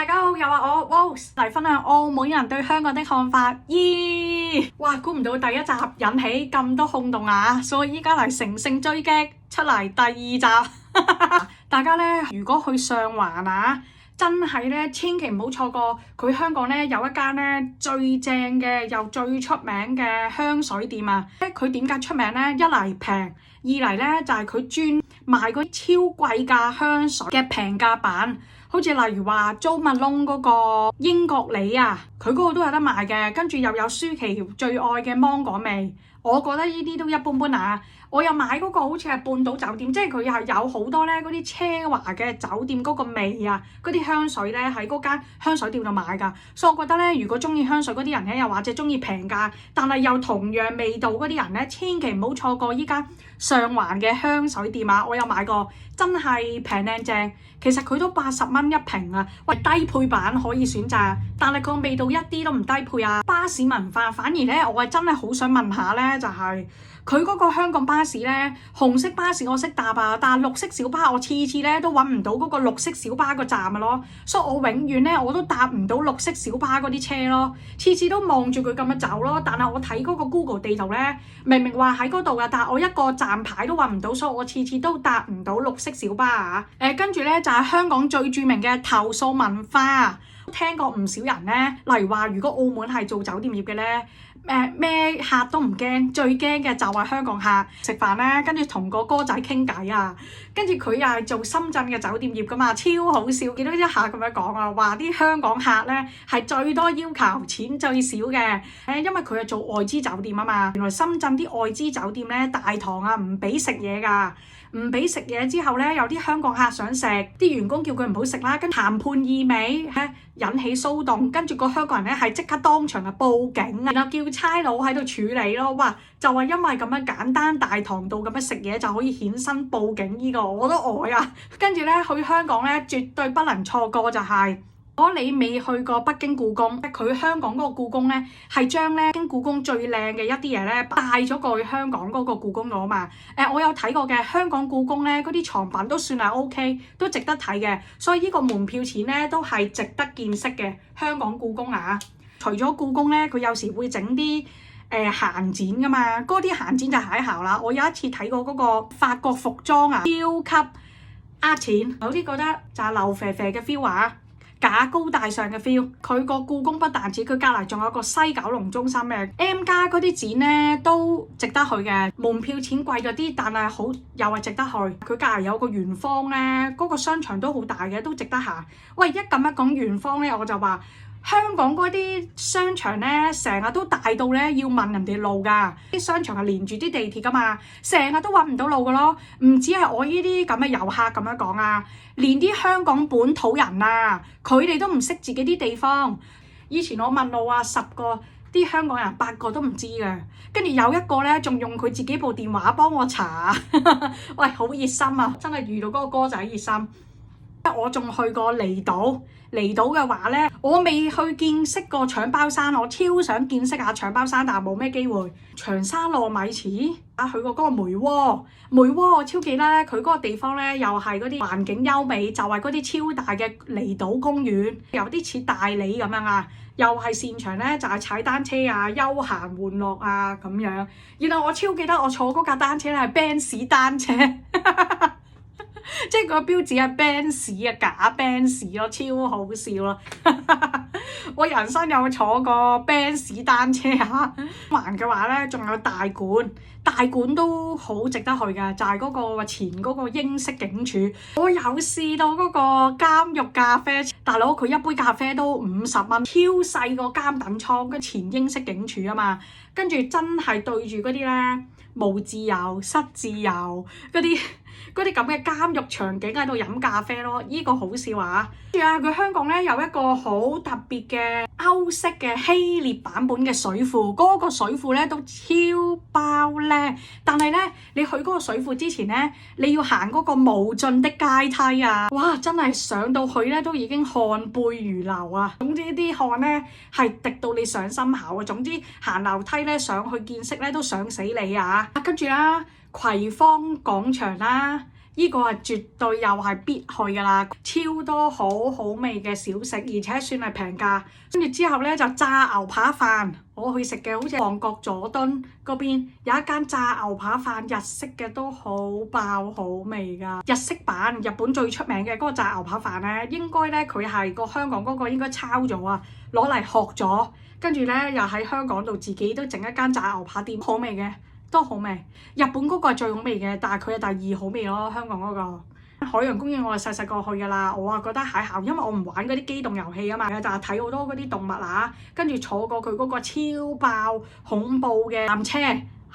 大家好，又話我 Rose 嚟分享澳門人對香港的看法。哇，估唔到第一集引起咁多轟動啊！所以依家嚟乘勝追擊，出嚟第二集。大家呢，如果去上環啊，真係呢，千祈唔好錯過佢香港呢有一間呢最正嘅又最出名嘅香水店啊！佢點解出名呢？一嚟平，二嚟呢就係佢專賣嗰啲超貴價香水嘅平價版。好似例如話 Jo Malone 嗰個英國梨啊，佢嗰個都有得賣嘅，跟住又有舒淇最愛嘅芒果味，我覺得呢啲都一般般啊。我又買嗰個好似係半島酒店，即係佢係有好多咧嗰啲奢華嘅酒店嗰個味啊，嗰啲香水咧喺嗰間香水店度買㗎，所以我覺得咧，如果中意香水嗰啲人咧，又或者中意平價但係又同樣味道嗰啲人咧，千祈唔好錯過依間上環嘅香水店啊！我有買過，真係平靚正，其實佢都80蚊一瓶啊，喂，低配版可以選擇，但係個味道一啲都唔低配啊！巴士文化反而咧，我係真係好想問下咧，就係佢嗰個香港巴士咧，紅色巴士我識搭啊，但係綠色小巴我次次咧都揾唔到嗰個綠色小巴個站嘅咯，所以我永遠咧我都搭唔到綠色小巴嗰啲車咯，次次都望住佢咁樣走咯，但係我睇嗰個 Google 地圖咧，明明話喺嗰度㗎，但係我一個站牌都揾唔到，所以我次次都搭唔到綠色小巴啊！跟住咧就係香港最著名嘅投訴文化，聽過唔少人咧，例如話如果澳門係做酒店業嘅咧。咩客都唔驚，最驚嘅就係香港客食飯咧，跟住同個哥仔傾偈啊，跟住佢又係做深圳嘅酒店業噶嘛，超好笑，見到啲客咁樣講啊，話啲香港客咧係最多要求，錢最少嘅，因為佢係做外資酒店啊嘛，原來深圳啲外資酒店咧大堂啊唔俾食嘢㗎。唔俾食嘢之後咧，有啲香港客想食，啲員工叫佢唔好食啦，跟談判意味引起騷動，跟住個香港人咧係即刻當場啊報警啊，然後叫差佬喺度處理咯。哇！就係因為咁樣簡單大堂度咁樣食嘢就可以衍生報警呢個，我都呆啊！跟住咧去香港咧絕對不能錯過就係。如果你未去過北京故宮，佢香港嗰個故宮咧係將咧北京故宮最靚嘅一啲嘢咧帶咗過去香港嗰個故宮度啊嘛。我有睇過嘅香港故宮咧嗰啲藏品都算係 OK，都值得睇嘅，所以呢個門票錢咧都係值得見識嘅。香港故宮啊，除咗故宮咧，佢有時會整啲閒展噶嘛，嗰啲閒展就係喺校啦。我有一次睇過嗰個法國服裝啊，超級呃錢，有啲覺得就係流肥肥嘅 feel 啊。假高大上嘅 feel， 佢個故宮不但止，佢隔離仲有個西九龍中心嘅 M+ 嗰啲展咧都值得去嘅，門票錢貴咗啲，但係好又係值得去。佢隔離有個圓方咧，嗰個商場都好大嘅，都值得行。喂，一咁一講圓方咧，我就話香港嗰啲商場咧，成日都大到咧要問人哋路㗎。啲商場係連住啲地鐵㗎嘛，成日都揾唔到路㗎咯。唔止係我呢啲咁嘅遊客咁樣講啊，連啲香港本土人啊，佢哋都唔識自己啲地方。以前我問路啊，10個啲香港人8個都唔知㗎，跟住有一個咧仲用佢自己部電話幫我查。喂，好熱心啊！真係遇到嗰個哥仔熱心。我仲去過離島，離島嘅話咧，我未去見識過搶包山，我超想見識下搶包山，但係冇咩機會。長沙糯米糍啊，去過嗰個梅窩，梅窩我超記得咧，佢嗰個地方咧又係嗰啲環境優美，就係嗰啲超大嘅離島公園，有啲似大理咁樣啊，又係擅長咧就係踩單車啊、休閒玩樂啊咁樣。然後我超記得我坐嗰架單車咧係 Benz 單車。即係個標誌係 Benz 啊，假 Benz 咯，超好笑咯！我人生有坐過 Benz 單車嚇。環嘅話咧，仲有大館，大館都好值得去㗎，就係嗰個前嗰個英式警署。我有試到嗰個監獄咖啡，大佬佢一杯咖啡都50蚊，超細個監等艙，跟前英式警署啊嘛，跟住真係對住嗰啲咧無自由、失自由嗰啲咁嘅監獄場景喺度飲咖啡咯，呢個好笑啊！跟住啊，佢香港咧有一個好特別嘅歐式嘅希臘版本嘅水庫，嗰個水庫咧都超爆靚，但係咧你去嗰個水庫之前咧，你要行嗰個無盡的階梯啊！哇，真係上到去咧都已經汗背如流啊！總之啲汗咧係滴到你上心口啊！總之行樓梯咧上去見識咧都想死你啊！跟住啦〜葵芳廣場啦，呢個係絕對又係必去㗎啦，超多好好味嘅小食，而且算係平價。跟住之後咧就炸牛扒飯，我去食嘅好似旺角佐敦嗰邊有一間炸牛扒飯，日式嘅都好爆好味㗎。日式版日本最出名嘅嗰個炸牛扒飯咧，應該咧佢係個香港嗰個應該抄咗啊，攞嚟學咗，跟住咧又喺香港度自己都整一間炸牛扒店，好味嘅。都好味，日本嗰個係最好味嘅，但係佢係第二好味咯。香港嗰個海洋公園我係細細個去㗎啦，我啊覺得喺校，因為我唔玩嗰啲機動遊戲啊嘛，就係睇好多嗰啲動物啊，跟住坐過佢嗰個超爆恐怖嘅纜車，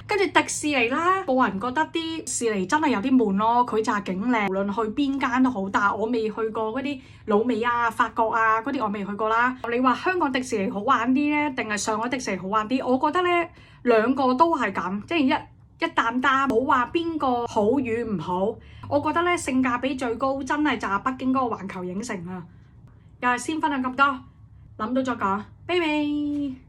跟住迪士尼啦，個人覺得啲迪士尼真係有啲悶咯，佢就係景靚，無論去邊間都好，但係我未去過嗰啲老美啊、法國啊嗰啲我未去過啦。你話香港迪士尼好玩啲咧，定係上海迪士尼好玩啲？我覺得咧。兩個都係咁，即係一擔擔，冇話邊個好與唔好。我覺得咧性價比最高，真係就係北京嗰個環球影城啊！又係先分享咁多，諗到再講，拜拜。